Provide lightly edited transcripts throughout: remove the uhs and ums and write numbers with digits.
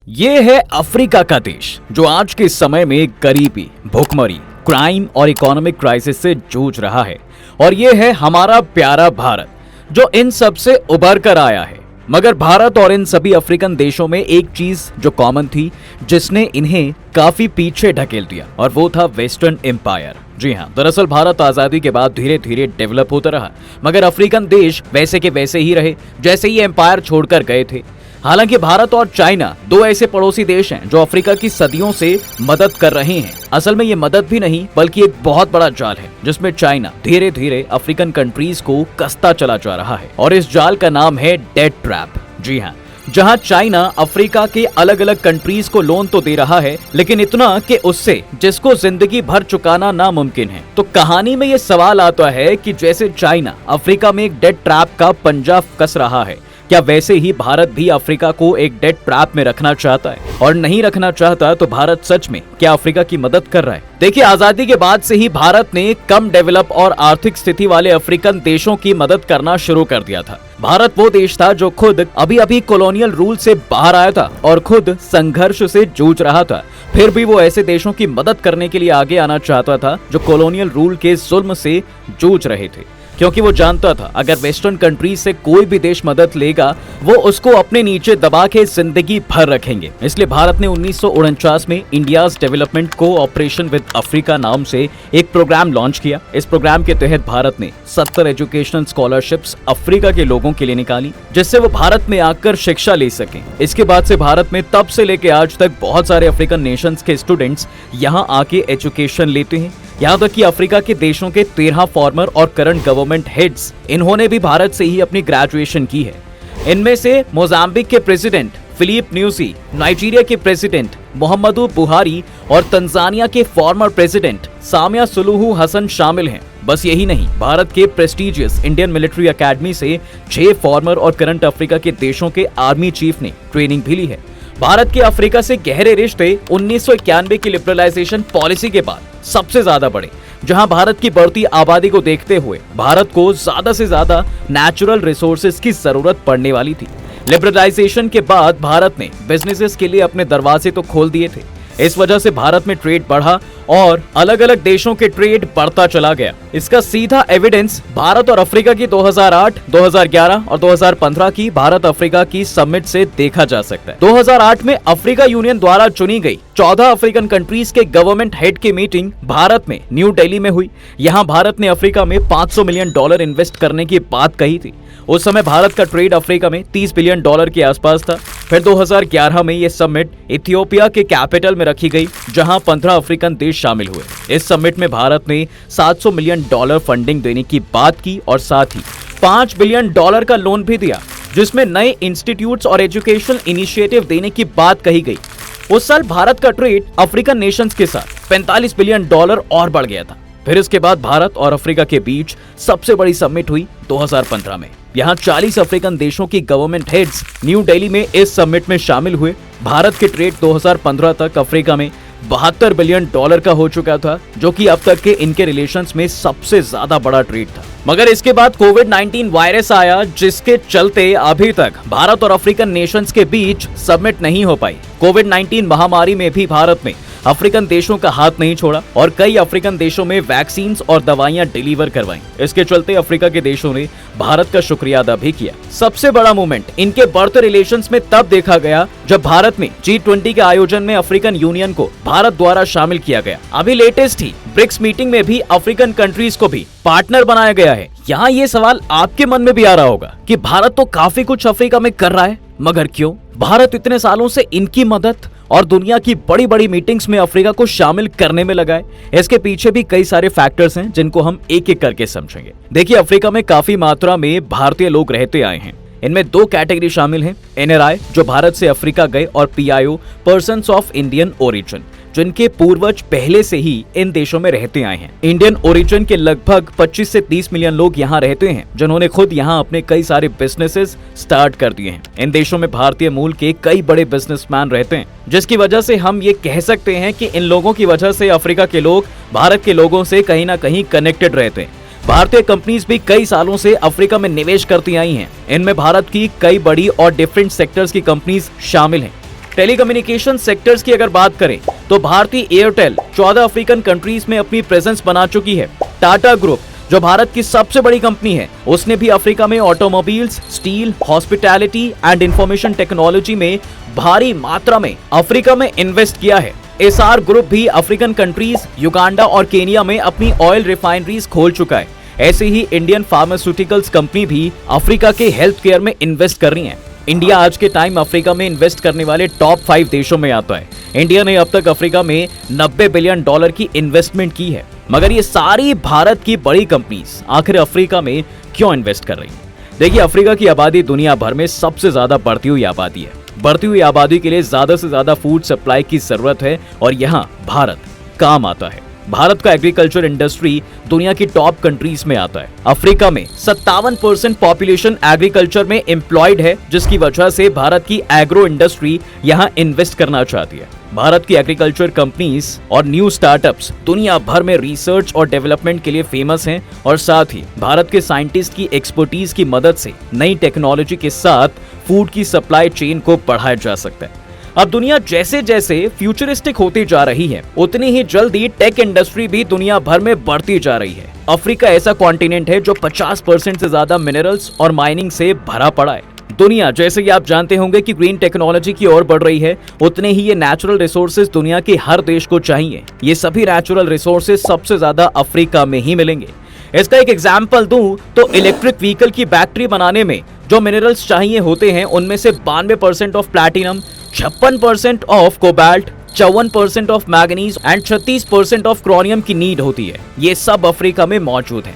ये है अफ्रीका का देश जो आज के समय में गरीबी, भुखमरी, क्राइम और इकोनॉमिक क्राइसिस से जूझ रहा है। और ये है हमारा प्यारा भारत जो इन सब से उबर कर आया है। मगर भारत और इन सभी अफ्रीकन देशों में एक चीज जो कॉमन थी, जिसने इन्हें काफी पीछे ढकेल दिया, और वो था वेस्टर्न एम्पायर। जी हाँ, दरअसल भारत आजादी के बाद धीरे धीरे डेवलप होता रहा, मगर अफ्रीकन देश वैसे के वैसे ही रहे जैसे ही एम्पायर छोड़कर गए थे। हालांकि भारत और चाइना दो ऐसे पड़ोसी देश हैं जो अफ्रीका की सदियों से मदद कर रहे हैं। असल में ये मदद भी नहीं बल्कि एक बहुत बड़ा जाल है जिसमें चाइना धीरे धीरे अफ्रीकन कंट्रीज को कसता चला जा रहा है, और इस जाल का नाम है डेट ट्रैप। जी हाँ, जहां चाइना अफ्रीका के अलग अलग कंट्रीज को लोन तो दे रहा है, लेकिन इतना कि उससे जिसको जिंदगी भर चुकाना नामुमकिन है। तो कहानी में ये सवाल आता है कि जैसे चाइना अफ्रीका में एक डेट ट्रैप का पंजा कस रहा है, क्या वैसे ही भारत भी अफ्रीका को एक डेट ट्रैप में रखना चाहता है? और नहीं रखना चाहता तो भारत सच में क्या अफ्रीका की मदद कर रहा है? देखिए, आजादी के बाद से ही भारत ने कम डेवलप और आर्थिक स्थिति वाले अफ्रीकन देशों की मदद करना शुरू कर दिया था। भारत वो देश था जो खुद अभी अभी कॉलोनियल रूल से बाहर आया था और खुद संघर्ष से जूझ रहा था। फिर भी वो ऐसे देशों की मदद करने के लिए आगे आना चाहता था जो कॉलोनियल रूल के जुल्म से जूझ रहे थे, क्योंकि वो जानता था अगर वेस्टर्न कंट्रीज से कोई भी देश मदद लेगा वो उसको अपने नीचे दबा के जिंदगी भर रखेंगे। इसलिए भारत ने 1949 में India's development cooperation with Africa नाम से एक प्रोग्राम लॉन्च किया। इस प्रोग्राम के तहत भारत ने 70 एजुकेशनल स्कॉलरशिप्स अफ्रीका के लोगों के लिए निकाली, जिससे वो भारत में आकर शिक्षा ले सकें। इसके बाद से भारत में तब से लेके आज तक बहुत सारे अफ्रीकन नेशंस के स्टूडेंट्स यहाँ आके एजुकेशन लेते हैं। यहाँ तक कि अफ्रीका के देशों के 13 फॉर्मर और करंट गवर्नमेंट हेड्स, इन्होंने भी भारत से ही अपनी ग्रेजुएशन की है। इनमें से मोजाम्बिक के प्रेसिडेंट फिलिप न्यूसी, नाइजीरिया के प्रेसिडेंट मोहम्मदू बुहारी और तंजानिया के former president Samia Suluhu Hassan शामिल हैं। बस यही नहीं, भारत के प्रेस्टिजियस इंडियन मिलिट्री एकेडमी से 6 फॉर्मर और करंट अफ्रीका के देशों के आर्मी चीफ ने ट्रेनिंग भी ली है। भारत के अफ्रीका से गहरे रिश्ते 1991 की लिबरलाइजेशन पॉलिसी के बाद सबसे ज्यादा बढ़े, जहां भारत की बढ़ती आबादी को देखते हुए भारत को ज्यादा से ज्यादा नेचुरल रिसोर्सेज की जरूरत पड़ने वाली थी। लिबरलाइजेशन के बाद भारत ने बिजनेसेस के लिए अपने दरवाजे तो खोल दिए थे। इस वजह से भारत में ट्रेड बढ़ा और अलग अलग देशों के ट्रेड बढ़ता चला गया। इसका सीधा एविडेंस भारत और अफ्रीका की 2008, 2011 और 2015 की भारत अफ्रीका की समिट से देखा जा सकता है। 2008 में अफ्रीका यूनियन द्वारा चुनी गई 14 अफ्रीकन कंट्रीज के गवर्नमेंट हेड की मीटिंग भारत में न्यू दिल्ली में हुई। यहाँ भारत ने अफ्रीका में $500 मिलियन इन्वेस्ट करने की बात कही थी। उस समय भारत का ट्रेड अफ्रीका में $30 बिलियन के आसपास था। फिर 2011 में ये समिट इथियोपिया के कैपिटल में रखी गई, जहां 15 अफ्रीकन देश शामिल हुए। इस समिट में भारत ने $700 मिलियन फंडिंग देने की बात की और साथ ही $5 बिलियन का लोन भी दिया, जिसमें नए इंस्टीट्यूट्स और एजुकेशनल इनिशिएटिव देने की बात कही गई। उस साल भारत का ट्रेड अफ्रीकन नेशंस के साथ $45 बिलियन और बढ़ गया था। फिर इसके बाद भारत और अफ्रीका के बीच सबसे बड़ी समिट हुई 2015 में। यहाँ 40 अफ्रीकन देशों की गवर्नमेंट हेड्स न्यू दिल्ली में इस समिट में शामिल हुए। भारत के ट्रेड 2015 तक अफ्रीका में $72 बिलियन का हो चुका था, जो कि अब तक के इनके रिलेशंस में सबसे ज्यादा बड़ा ट्रेड था। मगर इसके बाद कोविड-19 वायरस आया, जिसके चलते अभी तक भारत और अफ्रीकन नेशंस के बीच समिट नहीं हो पाई। कोविड-19 महामारी में भी भारत ने अफ्रीकन देशों का हाथ नहीं छोड़ा और कई अफ्रीकन देशों में वैक्सीन्स और दवाइयां डिलीवर करवाई। इसके चलते अफ्रीका के देशों ने भारत का शुक्रिया अदा भी किया। सबसे बड़ा मूवमेंट इनके बढ़ते रिलेशंस में तब देखा गया जब भारत में G20 के आयोजन में अफ्रीकन यूनियन को भारत द्वारा शामिल किया गया। अभी लेटेस्ट ही ब्रिक्स मीटिंग में भी अफ्रीकन कंट्रीज को भी पार्टनर बनाया गया है। यहाँ ये सवाल आपके मन में भी आ रहा होगा कि भारत तो काफी कुछ अफ्रीका में कर रहा है, मगर क्यों? भारत इतने सालों से इनकी मदद और दुनिया की बड़ी बड़ी मीटिंग्स में अफ्रीका को शामिल करने में लगा है। इसके पीछे भी कई सारे फैक्टर्स हैं जिनको हम एक एक करके समझेंगे। देखिए, अफ्रीका में काफी मात्रा में भारतीय लोग रहते आए हैं। इनमें 2 कैटेगरी शामिल हैं, NRI जो भारत से अफ्रीका गए और PIO persons of Indian origin, जिनके पूर्वज पहले से ही इन देशों में रहते आए हैं। इंडियन ओरिजिन के लगभग 25 से 30 मिलियन लोग यहाँ रहते हैं, जिन्होंने खुद यहाँ अपने कई सारे बिजनेसेस स्टार्ट कर दिए हैं। इन देशों में भारतीय मूल के कई बड़े बिजनेसमैन रहते हैं, जिसकी वजह से हम ये कह सकते हैं कि इन लोगों की वजह से अफ्रीका के लोग भारत के लोगों से कहीं ना कहीं कनेक्टेड रहते हैं। भारतीय कंपनीज भी कई सालों से अफ्रीका में निवेश करती आई हैं। इनमें भारत की कई बड़ी और डिफरेंट सेक्टर्स की कंपनीज शामिल हैं। टेलीकम्युनिकेशन सेक्टर्स की अगर बात करें तो भारतीय एयरटेल 14 अफ्रीकन कंट्रीज में अपनी प्रेजेंस बना चुकी है। टाटा ग्रुप जो भारत की सबसे बड़ी कंपनी है, उसने भी अफ्रीका में automobiles, steel, hospitality and information technology में भारी मात्रा में अफ्रीका में इन्वेस्ट किया है। एसआर ग्रुप भी अफ्रीकन कंट्रीज युगांडा और केनिया में अपनी ऑयल रिफाइनरीज खोल चुका है। ऐसे ही इंडियन फार्मास्यूटिकल्स कंपनी भी अफ्रीका के हेल्थ केयर में इन्वेस्ट कर रही है। इंडिया आज के टाइम अफ्रीका में इन्वेस्ट करने वाले टॉप 5 देशों में आता है। इंडिया ने अब तक अफ्रीका में $90 बिलियन की इन्वेस्टमेंट की है। मगर ये सारी भारत की बड़ी कंपनीज आखिर अफ्रीका में क्यों इन्वेस्ट कर रही हैं? देखिए, अफ्रीका की आबादी दुनिया भर में सबसे ज्यादा बढ़ती हुई आबादी है। बढ़ती हुई आबादी के लिए ज्यादा से ज्यादा फूड सप्लाई की जरूरत है और यहाँ भारत काम आता है। भारत का एग्रीकल्चर इंडस्ट्री दुनिया की टॉप कंट्रीज में आता है। अफ्रीका में 57% पॉपुलेशन एग्रीकल्चर में एम्प्लॉयड है, जिसकी वजह से भारत की एग्रो इंडस्ट्री यहाँ इन्वेस्ट करना चाहती है। भारत की एग्रीकल्चर कंपनीज और न्यू स्टार्टअप्स दुनिया भर में रिसर्च और डेवलपमेंट के लिए फेमस हैं और साथ ही भारत के साइंटिस्ट की एक्सपर्टीज की मदद से नई टेक्नोलॉजी के साथ फूड की सप्लाई चेन को बढ़ाया जा सकता है। अब दुनिया जैसे जैसे फ्यूचरिस्टिक होती जा रही है, उतनी ही जल्दी टेक इंडस्ट्री भी दुनिया भर में बढ़ती जा रही है। अफ्रीका ऐसा कॉन्टिनेंट है जो 50% से ज्यादा मिनरल्स और माइनिंग से भरा पड़ा है। दुनिया, जैसे कि आप जानते होंगे कि ग्रीन टेक्नोलॉजी की ओर बढ़ रही है, उतने ही ये नेचुरल रिसोर्सेज दुनिया के हर देश को चाहिए। ये सभी नेचुरल रिसोर्सेज सबसे ज्यादा अफ्रीका में ही मिलेंगे। इसका एक एग्जाम्पल दूं तो इलेक्ट्रिक व्हीकल की बैटरी बनाने में जो मिनरल्स चाहिए होते हैं, उनमें से 92% of platinum, 56% of cobalt, 54% of manganese and 36% of क्रोनियम की नीड होती है। ये सब अफ्रीका में मौजूद है।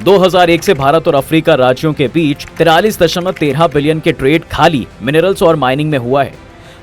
2001 से भारत और अफ्रीका राज्यों के बीच 43.13 बिलियन के ट्रेड खाली मिनरल्स और माइनिंग में हुआ है।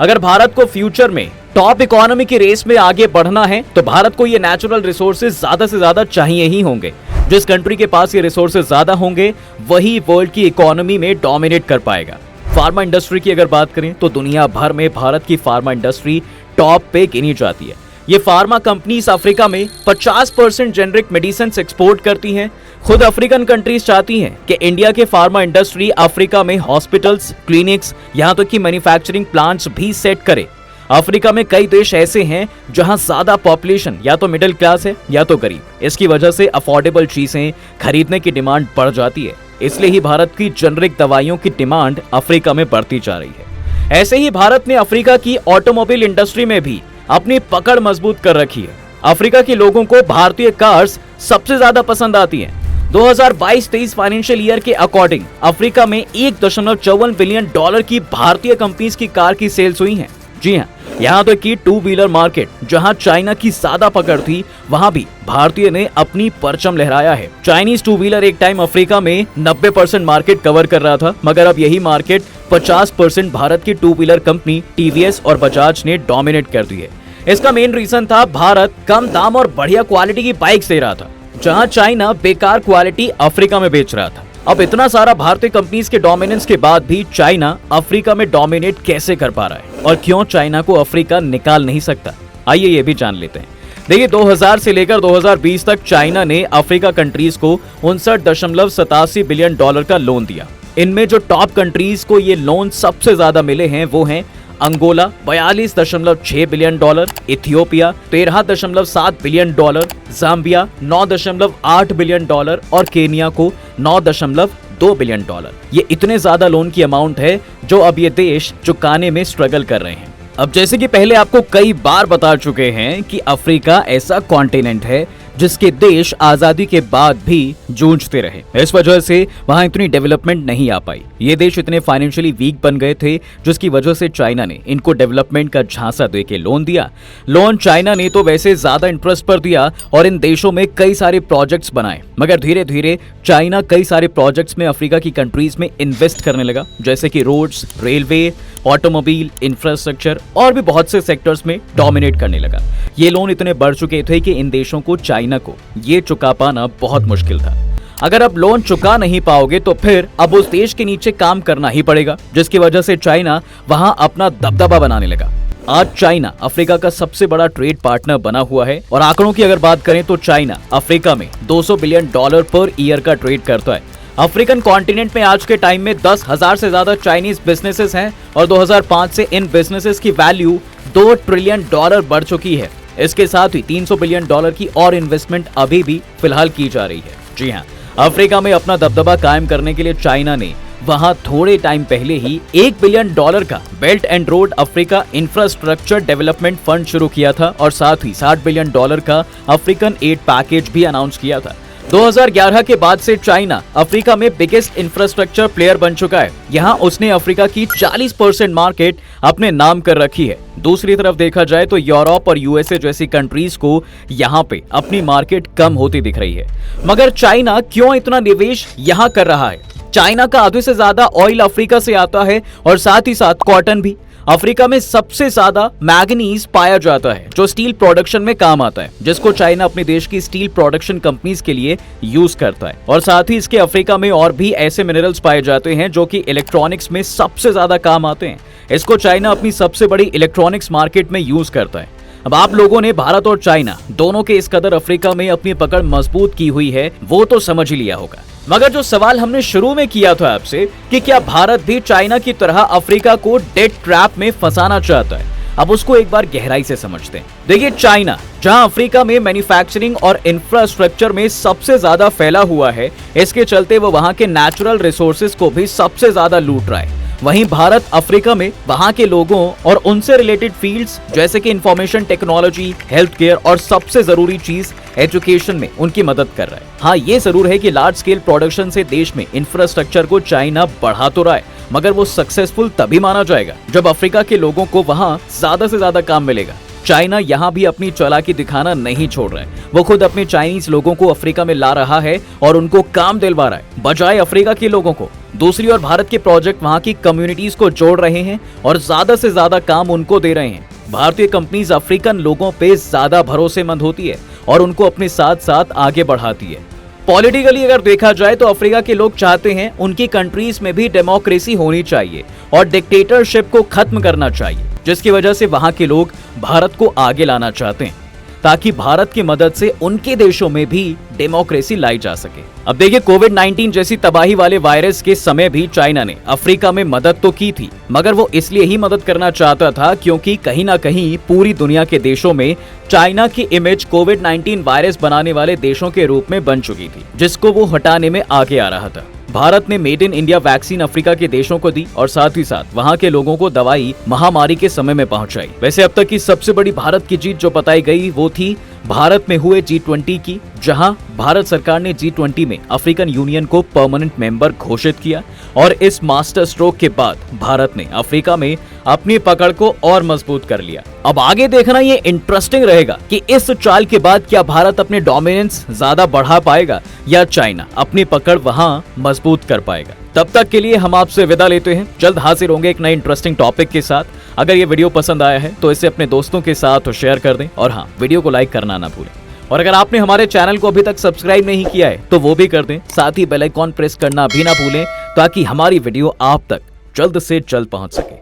अगर भारत को फ्यूचर में टॉप इकोनॉमी की रेस में आगे बढ़ना है तो भारत को ये नेचुरल रिसोर्सेज ज्यादा से ज्यादा चाहिए ही होंगे। जिस कंट्री के पास ये रिसोर्सेज ज्यादा होंगे वही वर्ल्ड की इकोनॉमी में डोमिनेट कर पाएगा। फार्मा इंडस्ट्री की अगर बात करें तो दुनिया भर में भारत की फार्मा इंडस्ट्री टॉप पे गिनी जाती है। ये फार्मा कंपनीज अफ्रीका में 50% जेनरिक मेडिसिन एक्सपोर्ट करती हैं। खुद अफ्रीकन कंट्रीज चाहती हैं कि इंडिया के फार्मा इंडस्ट्री अफ्रीका में हॉस्पिटल्स, क्लिनिक्स, यहाँ तक कि मैन्युफैक्चरिंग प्लांट्स भी सेट करे। अफ्रीका में कई देश ऐसे हैं जहां ज्यादा पॉपुलेशन या तो मिडिल क्लास है या तो गरीब। इसकी वजह से अफोर्डेबल चीजें खरीदने की डिमांड बढ़ जाती है। इसलिए ही भारत की जेनरिक दवाइयों की डिमांड अफ्रीका में बढ़ती जा रही है। ऐसे ही भारत ने अफ्रीका की ऑटोमोबाइल इंडस्ट्री में भी अपनी पकड़ मजबूत कर रखी है। अफ्रीका के लोगों को भारतीय कार्स सबसे ज्यादा पसंद आती हैं। 2022-23 फाइनेंशियल ईयर के अकॉर्डिंग अफ्रीका में $1.54 बिलियन की भारतीय कंपनीज की कार की सेल्स हुई हैं। जी हाँ, यहाँ तो की 2 व्हीलर मार्केट जहाँ चाइना की ज्यादा पकड़ थी, वहाँ भी भारतीय ने अपनी परचम लहराया है। चाइनीज 2 व्हीलर एक टाइम अफ्रीका में 90% मार्केट कवर कर रहा था, मगर अब यही मार्केट 50% भारत की 2 व्हीलर कंपनी टीवीएस और बजाज ने डोमिनेट कर दी है। इसका मेन रीजन था भारत कम दाम और बढ़िया क्वालिटी की बाइक्स दे रहा था, जहां चाइना बेकार क्वालिटी अफ्रीका में बेच रहा था। अब इतना सारा भारतीय कंपनीज के डोमिनेंस के बाद भी चाइना अफ्रीका में डोमिनेट कैसे कर पा रहा है और क्यों चाइना को अफ्रीका निकाल नहीं सकता, आइए ये भी जान लेते हैं। देखिए, 2000 से लेकर 2020 तक चाइना ने अफ्रीका कंट्रीज को $59.87 बिलियन का लोन दिया। इनमें जो टॉप कंट्रीज को ये लोन सबसे ज्यादा मिले हैं वो हैं Angola 42.6 billion dollar, Ethiopia 13.7 billion dollar, Zambia 9.8 billion dollar और केनिया को 9.2 बिलियन डॉलर। ये इतने ज्यादा लोन की अमाउंट है जो अब ये देश चुकाने में स्ट्रगल कर रहे हैं। अब जैसे कि पहले आपको कई बार बता चुके हैं कि अफ्रीका ऐसा कॉन्टिनेंट है जिसके देश आजादी के बाद भी जूझते रहे। इस वजह से वहां इतनी डेवलपमेंट नहीं आ पाई। ये देश इतने फाइनेंशियली वीक बन गए थे जिसकी वजह से चाइना ने इनको डेवलपमेंट का झांसा देके लोन दिया। लोन चाइना ने तो वैसे ज्यादा इंटरेस्ट पर दिया और इन देशों में कई सारे प्रोजेक्ट्स बनाए, मगर धीरे धीरे चाइना कई सारे प्रोजेक्ट्स में अफ्रीका की कंट्रीज में इन्वेस्ट करने लगा, जैसे कि रोड्स, रेलवे, ऑटोमोबाइल, इंफ्रास्ट्रक्चर और भी बहुत से सेक्टर्स में डोमिनेट करने लगा। ये लोन इतने बढ़ चुके थे कि इन देशों को, चाइना को, ये चुका पाना बहुत मुश्किल था। अगर अब लोन चुका नहीं पाओगे तो फिर अब उस देश के नीचे काम करना ही पड़ेगा, जिसकी वजह से चाइना वहां अपना दबदबा बनाने लगा। आज चाइना अफ्रीका का सबसे बड़ा ट्रेड पार्टनर बना हुआ है और आंकड़ों की अगर बात करें तो चाइना अफ्रीका में $200 बिलियन पर ईयर का ट्रेड करता है। अफ्रीकन कॉन्टिनेंट में आज के टाइम में 10,000 से ज्यादा चाइनीज बिजनेसेस हैं और 2005 से इन बिजनेसेस की वैल्यू $2 ट्रिलियन बढ़ चुकी है। इसके साथ ही $300 बिलियन की और इन्वेस्टमेंट अभी भी फिलहाल की जा रही है। जी हाँ, अफ्रीका में अपना दबदबा कायम करने के लिए चाइना ने वहां थोड़े टाइम पहले ही $1 बिलियन का belt and road Africa infrastructure development fund शुरू किया था और साथ ही $60 बिलियन का अफ्रीकन एड पैकेज भी अनाउंस किया था। 2011 के बाद से चाइना अफ्रीका में बिगेस्ट इंफ्रास्ट्रक्चर प्लेयर बन चुका है। यहाँ उसने अफ्रीका की 40% मार्केट अपने नाम कर रखी है। दूसरी तरफ देखा जाए तो यूरोप और यूएसए जैसी कंट्रीज को यहाँ पे अपनी मार्केट कम होती दिख रही है। मगर चाइना क्यों इतना निवेश यहाँ कर रहा है? चाइना का आधे से ज्यादा ऑयल अफ्रीका से आता है और साथ ही साथ कॉटन भी। अफ्रीका में सबसे ज्यादा मैग्नीज पाया जाता है जो स्टील प्रोडक्शन में काम आता है, जिसको चाइना अपने देश की स्टील प्रोडक्शन कंपनीज के लिए यूज करता है। और साथ ही इसके अफ्रीका में और भी ऐसे मिनरल्स पाए जाते हैं जो कि इलेक्ट्रॉनिक्स में सबसे ज्यादा काम आते हैं। इसको चाइना अपनी सबसे बड़ी इलेक्ट्रॉनिक्स मार्केट में यूज करता है। अब आप लोगों ने भारत और चाइना दोनों के इस कदर अफ्रीका में अपनी पकड़ मजबूत की हुई है वो तो समझ ही लिया होगा। मगर जो सवाल हमने शुरू में किया था आपसे कि क्या भारत भी चाइना की तरह अफ्रीका को डेट ट्रैप में फंसाना चाहता है, अब उसको एक बार गहराई से समझते हैं। देखिए, चाइना जहां अफ्रीका में मैन्युफैक्चरिंग और इंफ्रास्ट्रक्चर में सबसे ज्यादा फैला हुआ है, इसके चलते वो वहां के नेचुरल रिसोर्सेज को भी सबसे ज्यादा लूट रहा है। वहीं भारत अफ्रीका में वहां के लोगों और उनसे रिलेटेड फील्ड्स जैसे कि इंफॉर्मेशन टेक्नोलॉजी, हेल्थ केयर और सबसे जरूरी चीज एजुकेशन में उनकी मदद कर रहा है। हाँ, ये जरूर है कि लार्ज स्केल प्रोडक्शन से देश में इंफ्रास्ट्रक्चर को चाइना बढ़ा तो रहा है, मगर वो सक्सेसफुल तभी माना जाएगा जब अफ्रीका के लोगों को वहाँ ज्यादा से ज्यादा काम मिलेगा। चाइना यहाँ भी अपनी चालाकी दिखाना नहीं छोड़ रहा है। वो खुद अपने चाइनीज लोगों को अफ्रीका में ला रहा है और उनको काम दिलवा रहा है बजाय अफ्रीका के लोगों को। दूसरी ओर भारत के प्रोजेक्ट वहाँ की कम्युनिटीज को जोड़ रहे हैं और ज्यादा से ज्यादा काम उनको दे रहे हैं। भारतीय कंपनीज अफ्रीकन लोगों पे ज्यादा भरोसेमंद होती है और उनको अपने साथ साथ आगे बढ़ाती है। पॉलिटिकली अगर देखा जाए तो अफ्रीका के लोग चाहते हैं उनकी कंट्रीज में भी डेमोक्रेसी होनी चाहिए और डिक्टेटरशिप को खत्म करना चाहिए, जिसकी वजह से वहां के लोग भारत को आगे लाना चाहते हैं ताकि भारत की मदद से उनके देशों में भी डेमोक्रेसी लाई जा सके। अब देखिए, कोविड-19 जैसी तबाही वाले वायरस के समय भी चाइना ने अफ्रीका में मदद तो की थी, मगर वो इसलिए ही मदद करना चाहता था क्योंकि कहीं ना कहीं पूरी दुनिया के देशों में चाइना की इमेज कोविड-19 वायरस बनाने वाले देशों के रूप में बन चुकी थी, जिसको वो हटाने में आगे आ रहा था। भारत ने made in India vaccine Africa के देशों को दी और साथ ही साथ वहां के लोगों को दवाई महामारी के समय में पहुंचाई। वैसे अब तक की सबसे बड़ी भारत की जीत जो बताई गई वो थी भारत में हुए G20 की, जहां भारत सरकार ने G20 में अफ्रीकन यूनियन को परमानेंट मेंबर घोषित किया और इस मास्टर स्ट्रोक के बाद भारत ने अफ्रीका में अपनी पकड़ को और मजबूत कर लिया। अब आगे देखना ये इंटरेस्टिंग रहेगा कि इस चाल के बाद क्या भारत अपने डोमिनेंस ज्यादा बढ़ा पाएगा या चाइना अपनी पकड़ वहां मजबूत कर पाएगा। तब तक के लिए हम आपसे विदा लेते हैं। जल्द हाजिर होंगे एक नए इंटरेस्टिंग टॉपिक के साथ। अगर ये वीडियो पसंद आया है तो इसे अपने दोस्तों के साथ शेयर कर दें और हाँ, वीडियो को लाइक करना ना भूलें। और अगर आपने हमारे चैनल को अभी तक सब्सक्राइब नहीं किया है तो वो भी कर दें, साथ ही बेल आइकॉन प्रेस करना भी ना भूलें ताकि हमारी वीडियो आप तक जल्द से जल्द पहुंच सके।